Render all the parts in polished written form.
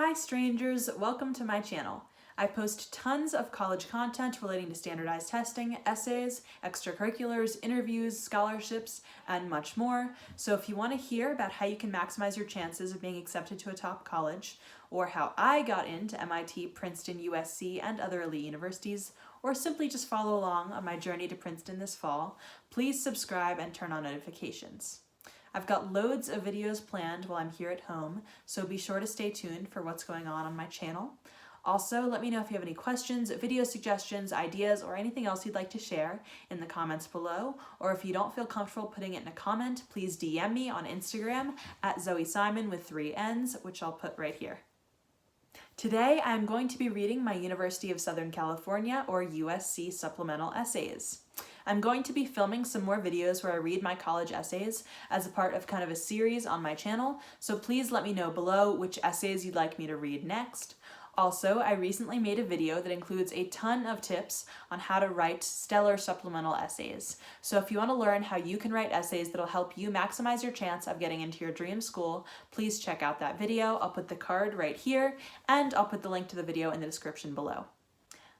Hi strangers, welcome to my channel. I post tons of college content relating to standardized testing, essays, extracurriculars, interviews, scholarships, and much more. So if you want to hear about how you can maximize your chances of being accepted to a top college, or how I got into MIT, Princeton, USC, and other elite universities, or simply just follow along on my journey to Princeton this fall, please subscribe and turn on notifications. I've got loads of videos planned while I'm here at home, so be sure to stay tuned for what's going on my channel. Also, let me know if you have any questions, video suggestions, ideas, or anything else you'd like to share in the comments below, or if you don't feel comfortable putting it in a comment, please DM me on Instagram at Zoe Simon with 3 N's, which I'll put right here. Today, I'm going to be reading my University of Southern California, or USC, supplemental essays. I'm going to be filming some more videos where I read my college essays as a part of kind of a series on my channel, so please let me know below which essays you'd like me to read next. Also, I recently made a video that includes a ton of tips on how to write stellar supplemental essays. So if you want to learn how you can write essays that'll help you maximize your chance of getting into your dream school, please check out that video. I'll put the card right here, and I'll put the link to the video in the description below.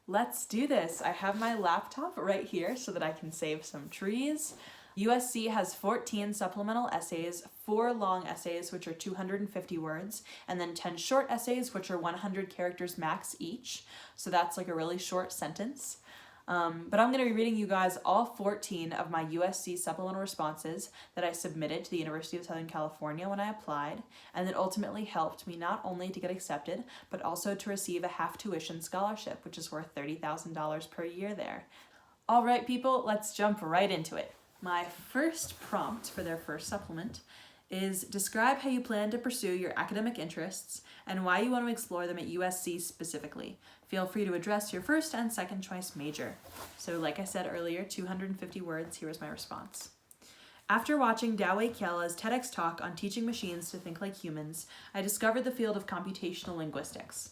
Let's do this. I have my laptop right here so that I can save some trees. USC has 14 supplemental essays, 4 long essays, which are 250 words, and then 10 short essays, which are 100 characters max each. So that's like a really short sentence. But I'm going to be reading you guys all 14 of my USC supplemental responses that I submitted to the University of Southern California when I applied, and that ultimately helped me not only to get accepted, but also to receive a half tuition scholarship, which is worth $30,000 per year there. All right, people, let's jump right into it. My first prompt for their first supplement is describe how you plan to pursue your academic interests and why you want to explore them at USC specifically. Feel free to address your first and second choice major. So like I said earlier, 250 words, here is my response. After watching Dawei Kiala's TEDx talk on teaching machines to think like humans, I discovered the field of computational linguistics.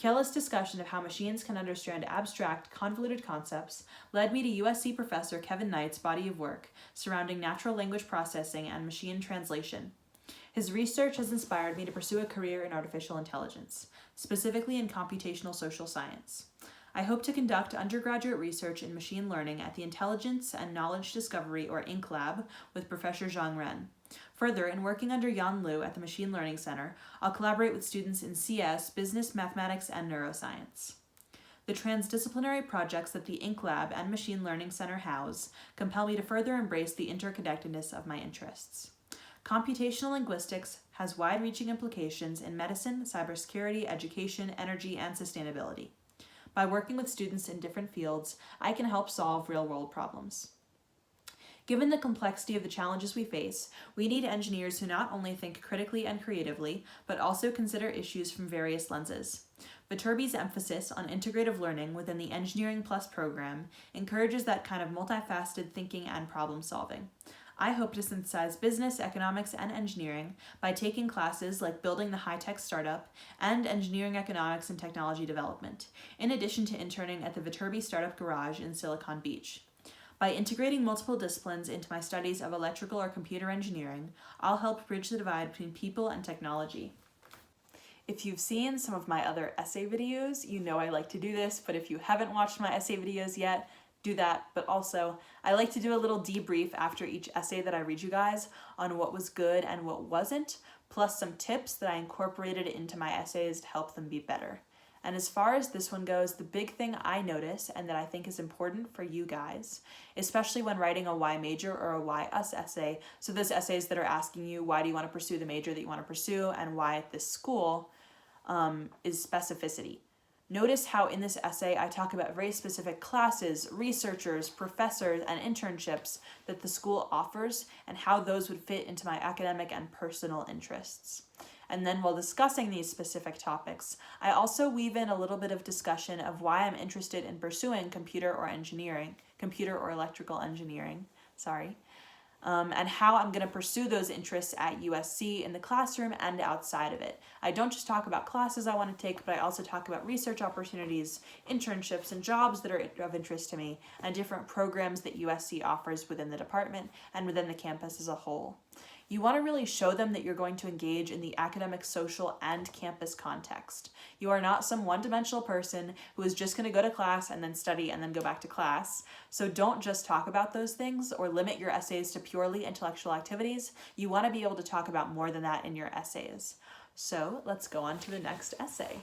Kiala's discussion of how machines can understand abstract, convoluted concepts led me to USC professor Kevin Knight's body of work surrounding natural language processing and machine translation. His research has inspired me to pursue a career in artificial intelligence, specifically in computational social science. I hope to conduct undergraduate research in machine learning at the Intelligence and Knowledge Discovery, or INC Lab, with Professor Zhang Ren. Further, in working under Yan Liu at the Machine Learning Center, I'll collaborate with students in CS, business, mathematics, and neuroscience. The transdisciplinary projects that the INC Lab and Machine Learning Center house compel me to further embrace the interconnectedness of my interests. Computational linguistics has wide-reaching implications in medicine, cybersecurity, education, energy, and sustainability. By working with students in different fields, I can help solve real-world problems. Given the complexity of the challenges we face, we need engineers who not only think critically and creatively, but also consider issues from various lenses. Viterbi's emphasis on integrative learning within the Engineering Plus program encourages that kind of multifaceted thinking and problem solving. I hope to synthesize business, economics, and engineering by taking classes like Building the High-Tech Startup and Engineering Economics and Technology Development, in addition to interning at the Viterbi Startup Garage in Silicon Beach. By integrating multiple disciplines into my studies of electrical or computer engineering, I'll help bridge the divide between people and technology. If you've seen some of my other essay videos, you know I like to do this, but if you haven't watched my essay videos yet, do that. But also, I like to do a little debrief after each essay that I read you guys on what was good and what wasn't, plus some tips that I incorporated into my essays to help them be better. And as far as this one goes, the big thing I notice and that I think is important for you guys, especially when writing a why major or a why us essay, so those essays that are asking you why do you want to pursue the major that you want to pursue and why at this school, is specificity. Notice how in this essay I talk about very specific classes, researchers, professors, and internships that the school offers and how those would fit into my academic and personal interests. And then while discussing these specific topics, I also weave in a little bit of discussion of why I'm interested in pursuing computer or electrical engineering, and how I'm going to pursue those interests at USC in the classroom and outside of it. I don't just talk about classes I want to take, but I also talk about research opportunities, internships, and jobs that are of interest to me, and different programs that USC offers within the department and within the campus as a whole. You want to really show them that you're going to engage in the academic, social, and campus context. You are not some one-dimensional person who is just going to go to class and then study and then go back to class. So don't just talk about those things or limit your essays to purely intellectual activities. You want to be able to talk about more than that in your essays. So let's go on to the next essay.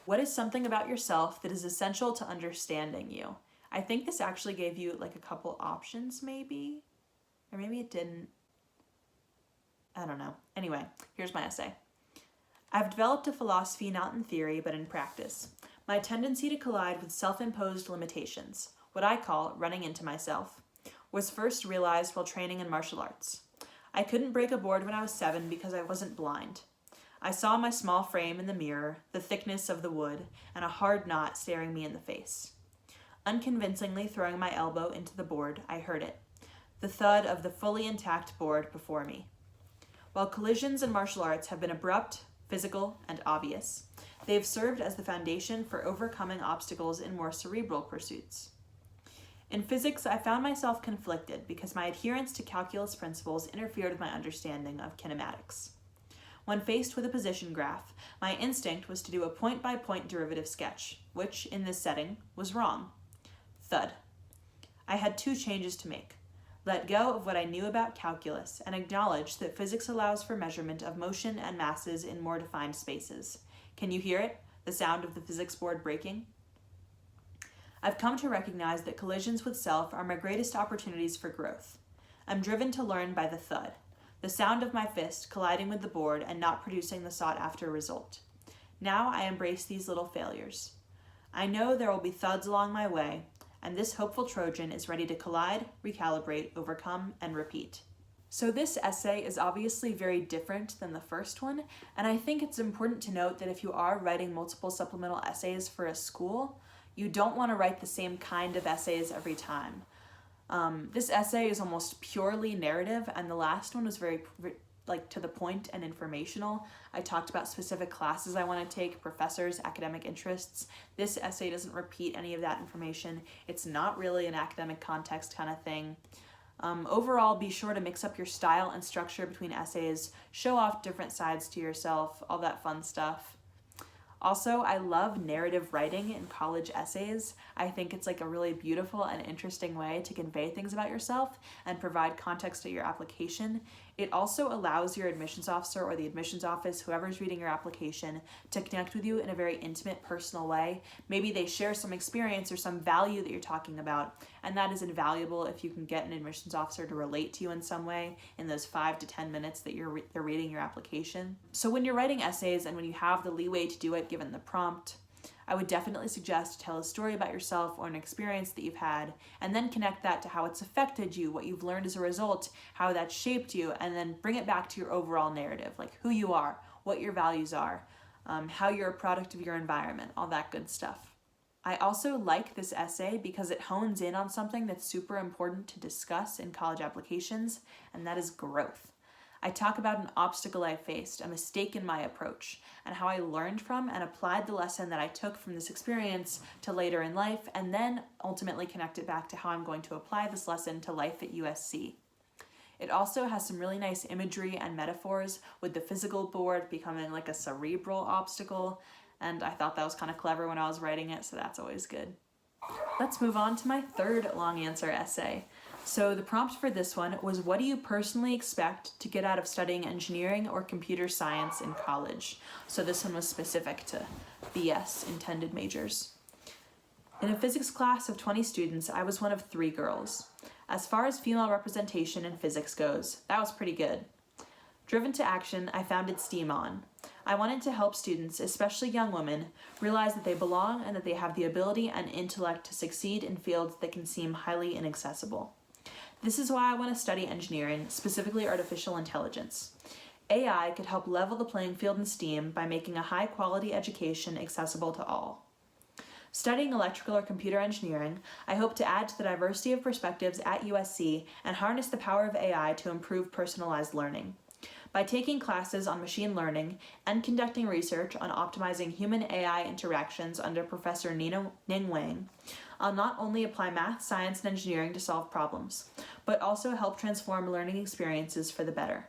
What is something about yourself that is essential to understanding you? I think this actually gave you like a couple options maybe, or maybe it didn't. I don't know. Anyway, here's my essay. I've developed a philosophy not in theory, but in practice. My tendency to collide with self-imposed limitations, what I call running into myself, was first realized while training in martial arts. I couldn't break a board when I was 7 because I wasn't blind. I saw my small frame in the mirror, the thickness of the wood, and a hard knot staring me in the face. Unconvincingly throwing my elbow into the board, I heard it, the thud of the fully intact board before me. While collisions in martial arts have been abrupt, physical, and obvious, they have served as the foundation for overcoming obstacles in more cerebral pursuits. In physics, I found myself conflicted because my adherence to calculus principles interfered with my understanding of kinematics. When faced with a position graph, my instinct was to do a point-by-point derivative sketch, which, in this setting, was wrong. Thud. I had 2 changes to make. Let go of what I knew about calculus and acknowledge that physics allows for measurement of motion and masses in more defined spaces. Can you hear it? The sound of the physics board breaking? I've come to recognize that collisions with self are my greatest opportunities for growth. I'm driven to learn by the thud, the sound of my fist colliding with the board and not producing the sought-after result. Now I embrace these little failures. I know there will be thuds along my way, and this hopeful Trojan is ready to collide, recalibrate, overcome, and repeat. So this essay is obviously very different than the first one, and I think it's important to note that if you are writing multiple supplemental essays for a school, you don't want to write the same kind of essays every time. This essay is almost purely narrative, and the last one was very to the point and informational. I talked about specific classes I want to take, professors, academic interests. This essay doesn't repeat any of that information. It's not really an academic context kind of thing. Overall, be sure to mix up your style and structure between essays, show off different sides to yourself, all that fun stuff. Also, I love narrative writing in college essays. I think it's like a really beautiful and interesting way to convey things about yourself and provide context to your application. It also allows your admissions officer or the admissions office, whoever's reading your application, to connect with you in a very intimate, personal way. Maybe they share some experience or some value that you're talking about, and that is invaluable if you can get an admissions officer to relate to you in some way in those 5 to 10 minutes that they're reading your application. So when you're writing essays and when you have the leeway to do it given the prompt, I would definitely suggest to tell a story about yourself or an experience that you've had, and then connect that to how it's affected you, what you've learned as a result, how that shaped you, and then bring it back to your overall narrative, like who you are, what your values are, how you're a product of your environment, all that good stuff. I also like this essay because it hones in on something that's super important to discuss in college applications, and that is growth. I talk about an obstacle I faced, a mistake in my approach, and how I learned from and applied the lesson that I took from this experience to later in life, and then ultimately connect it back to how I'm going to apply this lesson to life at USC. It also has some really nice imagery and metaphors with the physical board becoming like a cerebral obstacle, and I thought that was kind of clever when I was writing it, so that's always good. Let's move on to my third long answer essay. So the prompt for this one was, what do you personally expect to get out of studying engineering or computer science in college? So this one was specific to BS intended majors. In a physics class of 20 students, I was one of 3 girls. As far as female representation in physics goes, that was pretty good. Driven to action, I founded STEAM On. I wanted to help students, especially young women, realize that they belong and that they have the ability and intellect to succeed in fields that can seem highly inaccessible. This is why I want to study engineering, specifically artificial intelligence. AI could help level the playing field in STEAM by making a high-quality education accessible to all. Studying electrical or computer engineering, I hope to add to the diversity of perspectives at USC and harness the power of AI to improve personalized learning. By taking classes on machine learning and conducting research on optimizing human-AI interactions under Professor Ning Wang, I'll not only apply math, science, and engineering to solve problems, but also help transform learning experiences for the better.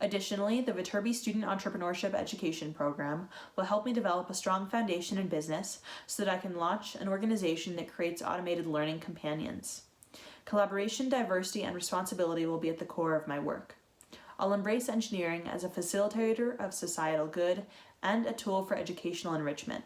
Additionally, the Viterbi Student Entrepreneurship Education Program will help me develop a strong foundation in business so that I can launch an organization that creates automated learning companions. Collaboration, diversity, and responsibility will be at the core of my work. I'll embrace engineering as a facilitator of societal good and a tool for educational enrichment.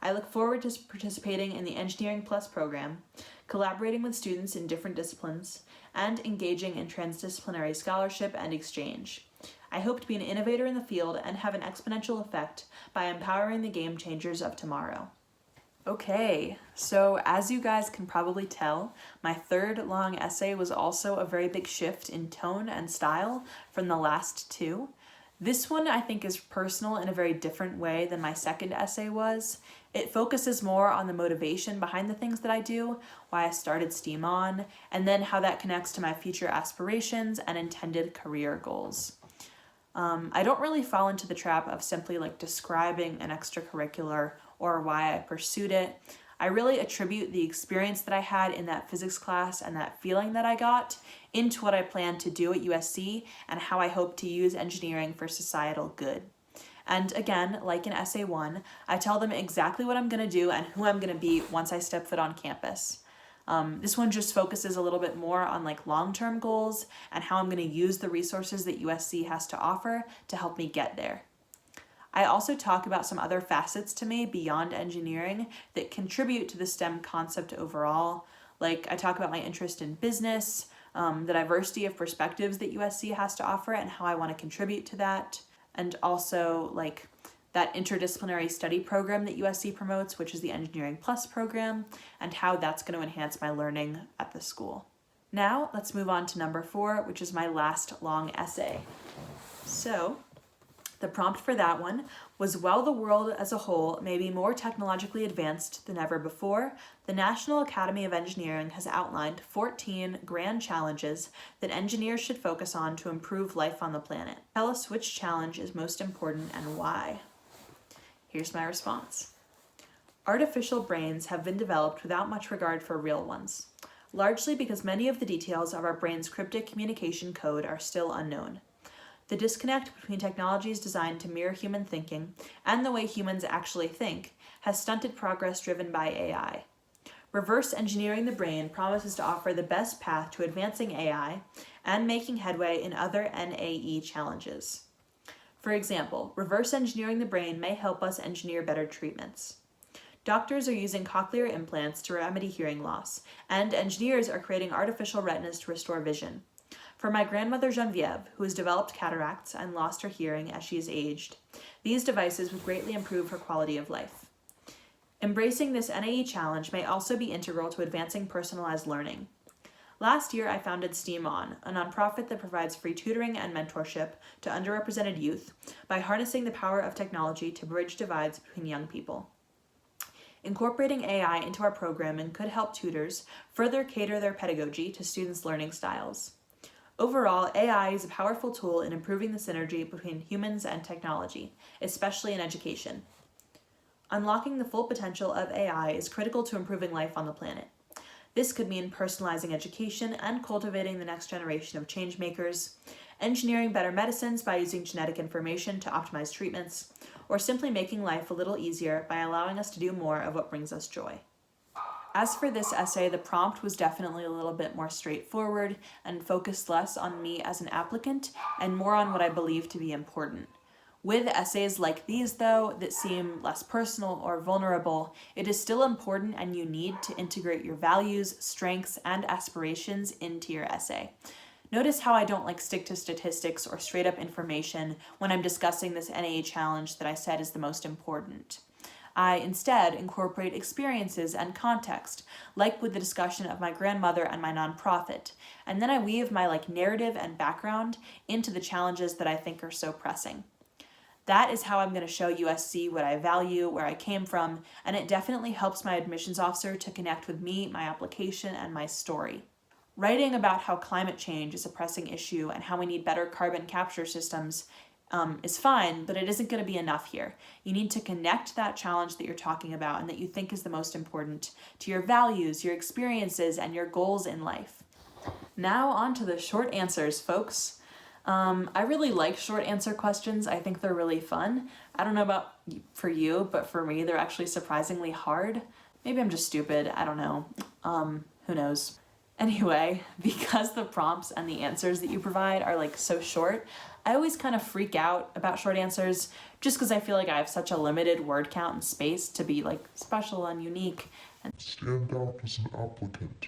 I look forward to participating in the Engineering Plus program, collaborating with students in different disciplines, and engaging in transdisciplinary scholarship and exchange. I hope to be an innovator in the field and have an exponential effect by empowering the game changers of tomorrow. Okay, so as you guys can probably tell, my third long essay was also a very big shift in tone and style from the last two. This one I think is personal in a very different way than my second essay was. It focuses more on the motivation behind the things that I do, why I started STEAM On, and then how that connects to my future aspirations and intended career goals. I don't really fall into the trap of simply describing an extracurricular or why I pursued it. I really attribute the experience that I had in that physics class and that feeling that I got into what I plan to do at USC and how I hope to use engineering for societal good. And again, like in essay 1, I tell them exactly what I'm going to do and who I'm going to be once I step foot on campus. This one just focuses a little bit more on long-term goals and how I'm going to use the resources that USC has to offer to help me get there. I also talk about some other facets to me beyond engineering that contribute to the STEM concept overall. I talk about my interest in business, the diversity of perspectives that USC has to offer and how I want to contribute to that, and also that interdisciplinary study program that USC promotes, which is the Engineering Plus program, and how that's going to enhance my learning at the school. Now, let's move on to number 4, which is my last long essay. So, the prompt for that one was, while the world as a whole may be more technologically advanced than ever before, the National Academy of Engineering has outlined 14 grand challenges that engineers should focus on to improve life on the planet. Tell us which challenge is most important and why. Here's my response. Artificial brains have been developed without much regard for real ones, largely because many of the details of our brain's cryptic communication code are still unknown. The disconnect between technologies designed to mirror human thinking and the way humans actually think has stunted progress driven by AI. Reverse engineering the brain promises to offer the best path to advancing AI and making headway in other NAE challenges. For example, reverse engineering the brain may help us engineer better treatments. Doctors are using cochlear implants to remedy hearing loss, and engineers are creating artificial retinas to restore vision. For my grandmother Genevieve, who has developed cataracts and lost her hearing as she has aged, these devices would greatly improve her quality of life. Embracing this NAE challenge may also be integral to advancing personalized learning. Last year, I founded STEAM On, a nonprofit that provides free tutoring and mentorship to underrepresented youth by harnessing the power of technology to bridge divides between young people. Incorporating AI into our programming could help tutors further cater their pedagogy to students' learning styles. Overall, AI is a powerful tool in improving the synergy between humans and technology, especially in education. Unlocking the full potential of AI is critical to improving life on the planet. This could mean personalizing education and cultivating the next generation of changemakers, engineering better medicines by using genetic information to optimize treatments, or simply making life a little easier by allowing us to do more of what brings us joy. As for this essay, the prompt was definitely a little bit more straightforward and focused less on me as an applicant and more on what I believe to be important. With essays like these, though, that seem less personal or vulnerable, it is still important and you need to integrate your values, strengths, and aspirations into your essay. Notice how I don't stick to statistics or straight up information when I'm discussing this NAE challenge that I said is the most important. I instead incorporate experiences and context, like with the discussion of my grandmother and my nonprofit, and then I weave my narrative and background into the challenges that I think are so pressing. That is how I'm going to show USC what I value, where I came from, and it definitely helps my admissions officer to connect with me, my application, and my story. Writing about how climate change is a pressing issue and how we need better carbon capture systems is fine, but it isn't going to be enough here. You need to connect that challenge that you're talking about and that you think is the most important to your values, your experiences, and your goals in life. Now on to the short answers, folks. I really like short answer questions. I think they're really fun. I don't know about for you, but for me, they're actually surprisingly hard. Maybe I'm just stupid. I don't know. Who knows? Anyway, because the prompts and the answers that you provide are like so short, I always kind of freak out about short answers just because I feel like I have such a limited word count and space to be like special and unique. And stand out as an applicant.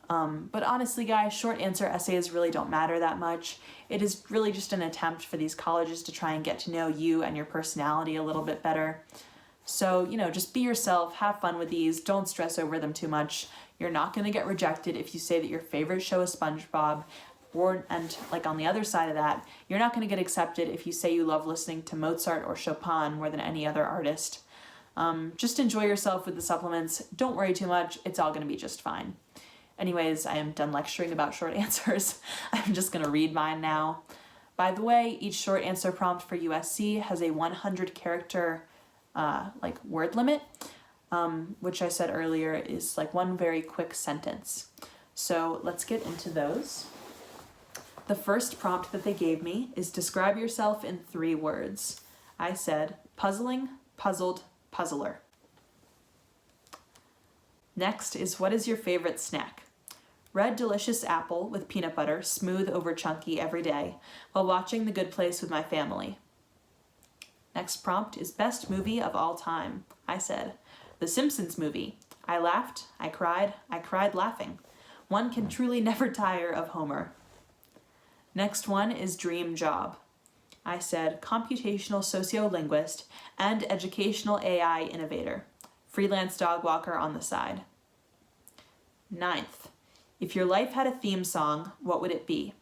But honestly, guys, short answer essays really don't matter that much. It is really just an attempt for these colleges to try and get to know you and your personality a little bit better. So, just be yourself, have fun with these, don't stress over them too much. You're not going to get rejected if you say that your favorite show is SpongeBob, and like on the other side of that, you're not going to get accepted if you say you love listening to Mozart or Chopin more than any other artist. Just enjoy yourself with the supplements. Don't worry too much. It's all going to be just fine. Anyways, I am done lecturing about short answers. I'm just going to read mine now. By the way, each short answer prompt for USC has a 100 character word limit, which I said earlier is like one very quick sentence. So let's get into those. The first prompt that they gave me is describe yourself in 3 words. I said puzzling, puzzled, puzzler. Next is what is your favorite snack? Red delicious apple with peanut butter, smooth over chunky every day, while watching The Good Place with my family. Next prompt is best movie of all time. I said, The Simpsons movie. I laughed, I cried laughing. One can truly never tire of Homer. Next one is dream job. I said, computational sociolinguist and educational AI innovator. Freelance dog walker on the side. 9th, if your life had a theme song, what would it be?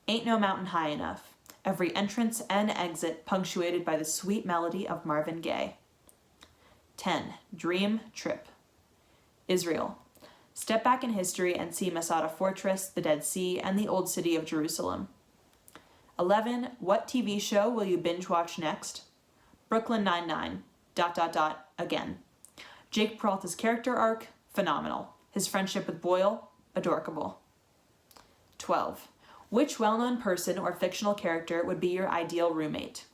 Ain't No Mountain High Enough. Every entrance and exit punctuated by the sweet melody of Marvin Gaye. 10, dream trip. Israel. Step back in history and see Masada Fortress, the Dead Sea, and the Old City of Jerusalem. 11, what TV show will you binge watch next? Brooklyn Nine-Nine, ... again. Jake Peralta's character arc, phenomenal. His friendship with Boyle, adorable. 12, which well-known person or fictional character would be your ideal roommate?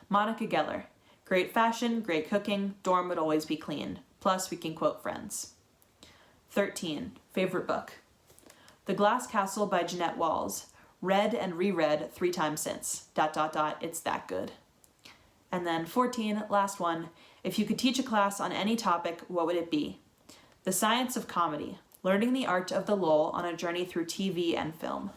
Monica Geller. Great fashion, great cooking, dorm would always be clean. Plus, we can quote friends. 13, favorite book. The Glass Castle by Jeanette Walls. Read and reread 3 times since, ... it's that good. And then 14, last one, if you could teach a class on any topic, what would it be? The Science of Comedy, learning the art of the lull on a journey through TV and film.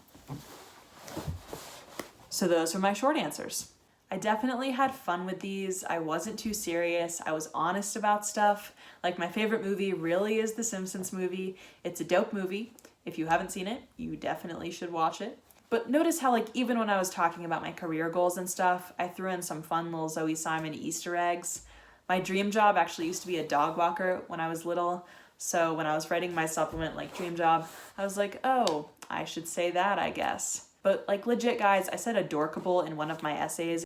So those were my short answers. I definitely had fun with these. I wasn't too serious. I was honest about stuff. Like my favorite movie really is The Simpsons movie. It's a dope movie. If you haven't seen it, you definitely should watch it. But notice how like even when I was talking about my career goals and stuff, I threw in some fun little Zoe Simon Easter eggs. My dream job actually used to be a dog walker when I was little. So when I was writing my supplement like dream job, I was like, oh, I should say that, I guess. But like legit guys, I said adorkable in one of my essays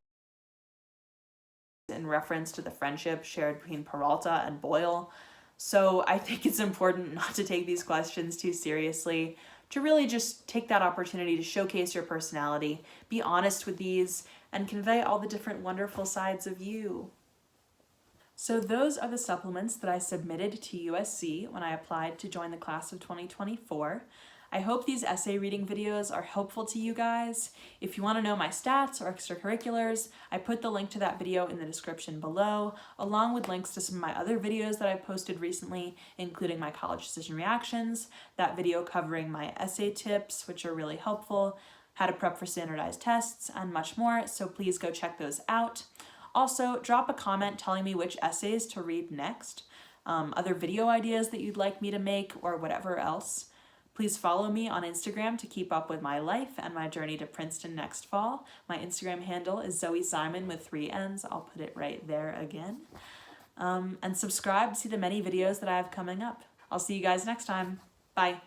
in reference to the friendship shared between Peralta and Boyle. So I think it's important not to take these questions too seriously, to really just take that opportunity to showcase your personality, be honest with these, and convey all the different wonderful sides of you. So those are the supplements that I submitted to USC when I applied to join the class of 2024. I hope these essay reading videos are helpful to you guys. If you want to know my stats or extracurriculars, I put the link to that video in the description below, along with links to some of my other videos that I've posted recently, including my college decision reactions, that video covering my essay tips, which are really helpful, how to prep for standardized tests, and much more, so please go check those out. Also, drop a comment telling me which essays to read next, other video ideas that you'd like me to make, or whatever else. Please follow me on Instagram to keep up with my life and my journey to Princeton next fall. My Instagram handle is Zoe Simon with 3 N's. I'll put it right there again. And subscribe to see the many videos that I have coming up. I'll see you guys next time. Bye.